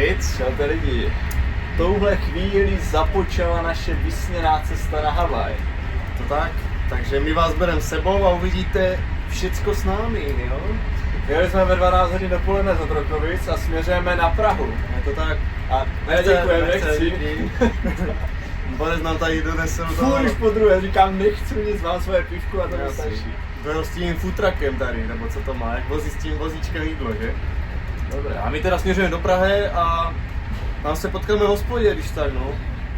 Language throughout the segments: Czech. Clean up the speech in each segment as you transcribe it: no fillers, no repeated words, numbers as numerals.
Ritz, čaute lidi. Touhle chvíli započala naše vysněná cesta na Havaj. To tak, takže my vás bereme sebou a uvidíte všecko s námi, jo? Jeli jsme ve 12 hodin dopoledne z Otrokovic a směřujeme na Prahu. Je to tak. A děkujeme, nechci. Borec nám tady donesl Fůj už po druhé, říkám nechci nic, mám svoje pivku a to je stačí. Byl s tím futrakem tady, nebo co to má, jak vozí s tím vozíčkem jídlo, že? Dobré, a my teda směřujeme do Prahy a tam se potkáme v hospodě, když tak, no.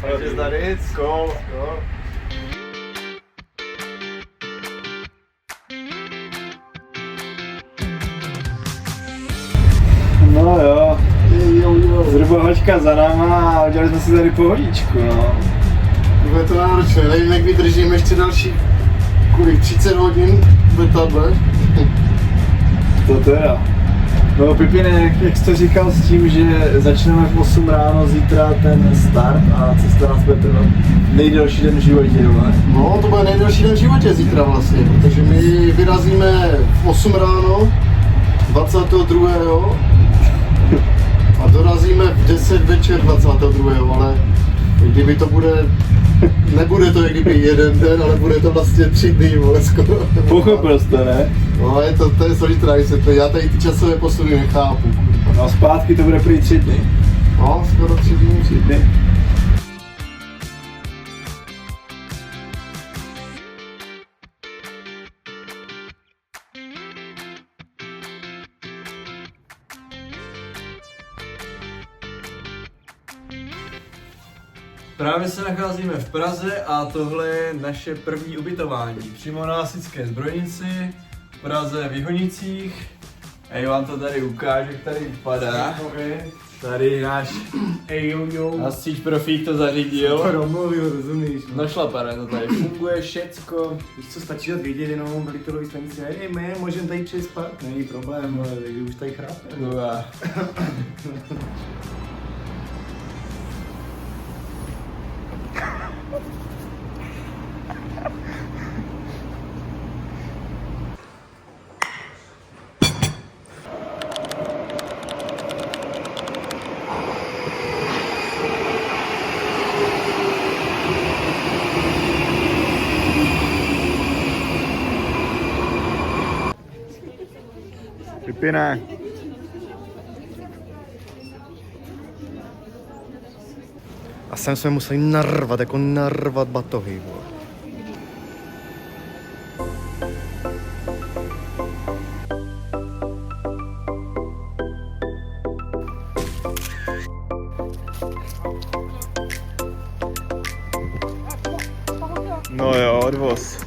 Takže zdaric. Skol. No jo, zhruba hoďka za náma a udělali jsme si tady pohodičku, no. Bude to náročné, nevím, jak vydržím ještě další 30 hodin v letadle. To teda. No Pipine, jak jsi to říkal s tím, že začneme v 8 ráno zítra ten start a cesta nás bude trvat nejdelší den v životě, dole. No, to bude nejdelší den v životě zítra vlastně, protože my vyrazíme v 8 ráno 22. a dorazíme v 10 večer 22. ale kdyby to bude, nebude to jak kdyby jeden den, ale bude to vlastně 3 dny, vole, skoro. Pochopil jste, ne? No, to je složitá vysvětlit, já tady ty časové posuny nechápu. No a zpátky to bude prý 3 dny. No, skoro 3 dny. 3 dny. Právě se nacházíme v Praze a tohle je naše první ubytování. Přímo na Lasické Zbrojnici, v Praze v Jihonicích. A já vám to tady ukážu, jak tady vypadá. Tady náš hasič profík to zařídil. Domluvil, rozumíš? No šlapane, to tady funguje všecko. Víš co, stačí dát vědět jenom v literový stanici, hej, my můžeme tady přespat, není problém, ale už tady chrápe. No a... Pipine. A sem jsme museli narvat batohy, vole. No jo, odvoz.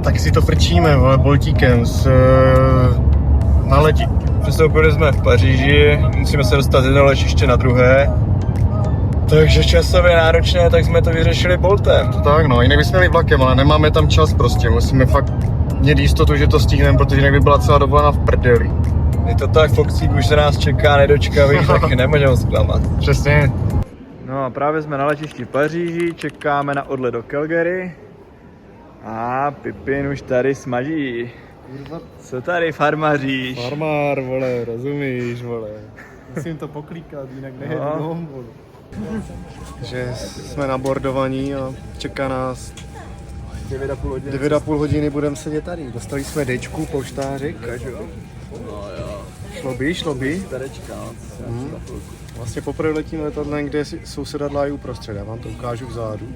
Tak si to frčíme, vole, boltíkem na leti. Přestoupili jsme v Paříži, musíme se dostat z jednoho letiště na druhé. Takže časově náročné, tak jsme to vyřešili Boltem. To tak no, jinak bychom jeli vlakem, ale nemáme tam čas prostě, musíme fakt mít jistotu, že to stihneme, protože jinak by byla celá dovolená v prdeli. Je to tak, Foxík už se nás čeká nedočkavý, tak nemůžeme zklamat. Přesně. No a právě jsme na letišti v Paříži, čekáme na odlet do Calgary. A Pipin už tady smaží. Kurva. Co tady farmaříš? Farmár, vole, rozumíš, vole. Musím to poklíkat, jinak nejedu domů, vole. Takže jsme nabordovaní a čeká nás 9,5 hodiny. 9,5 hodiny budeme sedět tady. Dostali jsme dečku, polštářek. No jo. Šlo by. Starečka. Vlastně poprvé letím letadlem, kde jsou sedadla i uprostřed. Já vám to ukážu vzadu.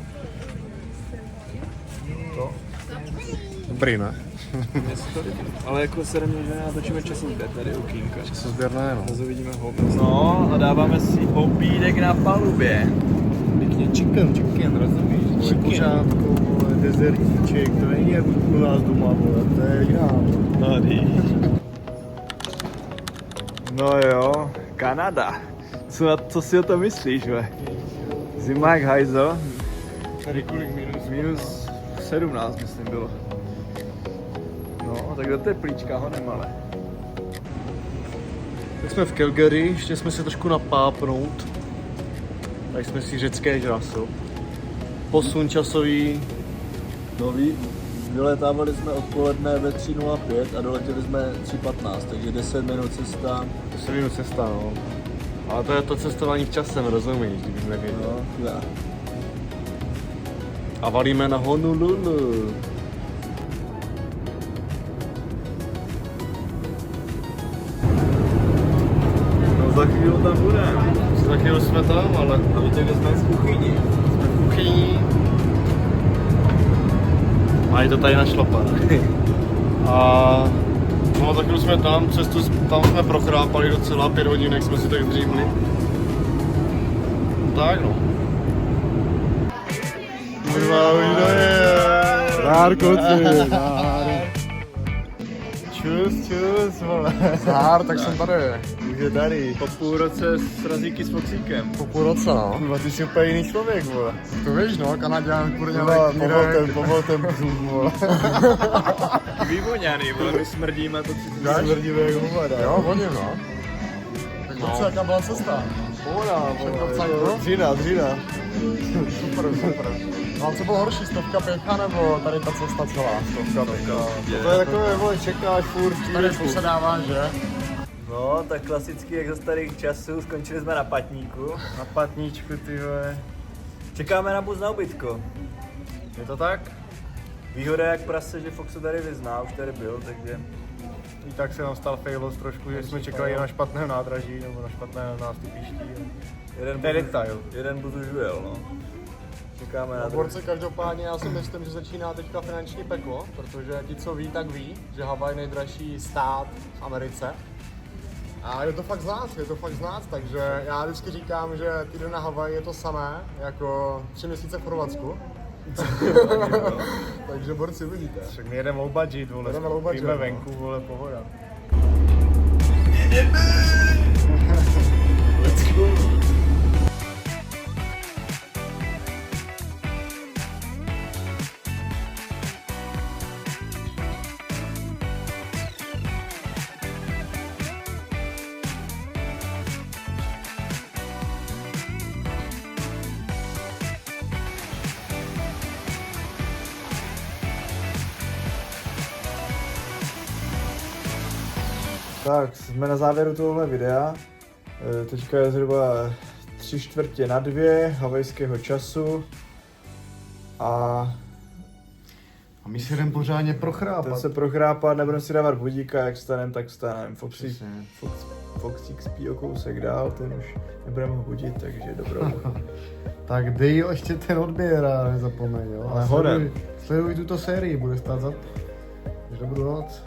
Dobrý, ne? Ale jako se natočíme časozběr tady u Kínka. Časozběr ne, no. Zase vidíme houbík. No a dáváme si houbídek na palubě. Pěkně chicken, rozumíš? Kuřátko, vole, dezertíček, to není jak u nás doma, vole, to je jiná. No jo, Kanada. Co si o to myslíš, ve? Zima jak hajzo. Tady kolik minus? Minus 17, myslím, bylo. No, tak do teplíčka ho nemalé. Tak jsme v Calgary, ještě jsme se trošku napápnout. Tak jsme si řecké žraso. Posun časový. Nový. Vyletávali jsme odpoledne ve 3:05 a doletěli jsme 3:15, takže 10 minut cesta. 10 minut cesta, no. Ale to je to cestování v časem, rozumíš, kdybych nevěděl. No. A valíme na Honolulu. No za chvíli tam budeme. Za chvíli jsme tam, ale A víte, kde jsme v kuchyni? jsme v kuchyni. Mají to tady našlapané. A no, za chvíli jsme tam, tam jsme prochrápali docela 5 hodin, jak jsme si tak zdřímli. Tak no. Kurva, už to je. Zdar, kluci, Čus, vole. zdar, tak jsem tady. Už je tady. Po půl roce s razíky s Foxíkem. Po půl roce, no. Kurva, ty jsi úplně jiný člověk, vole. To víš, no, Kanaďan, kurně Kurva, lektírek. povolil ten bzum, vole. Vyvoňaný, vole, my smrdíme to 30 Dáš? Smrdíme jak hovada. Jo, vodím, no. Tak No. no. Jaká byla cesta? Pohoda, Všechno v vole. cajku? Dřina. Super. No a co bylo horší, 100 pěcha nebo tady ta cesta celá? 100 pěcha. To je takové, vole, čekáš furt v Tady týdenku. posedáváš, že? No, tak klasicky jak za starých časů, skončili jsme na patníku. Na patníčku, ty vole. Čekáme na bus na ubytko. Je to tak? Výhoda jak prase, že Foxu tady vyzná, už tady byl, takže... I tak se nám stal failos trošku, že jsme čekali na špatného nádraží nebo na špatného nástupiště. To je detail. Jeden bus už ujel, no. Čekáme na Na druhý. borce každopádně já si myslím, že začíná teďka finanční peklo, protože ti, co ví, tak ví, že Havaj je nejdražší stát v Americe. A je to fakt znát, takže já vždycky říkám, že týden na Havaj je to samé, jako 3 měsíce v Chorvatsku. Takže borci vidíte. Tak my jedeme low budget, vole. Jedeme low budget, Spíme no. venku, vole, pohoda. Let's go. Tak, jsme na závěru tohohle videa. Teďka je zhruba 3/4 havajského času. A A my si jdeme pořádně ten prochrápat. se prochrápat, nebudeme si dávat budíka, jak stanem, tak stanem. Přesně. Foxík spí o kousek dál, ten už nebudeme ho budit, takže dobrou. Tak dej ještě ten odběr a nezapomeň, jo. Ale hodem. Sleduj tuto sérii, bude stát za to. Dobrou noc.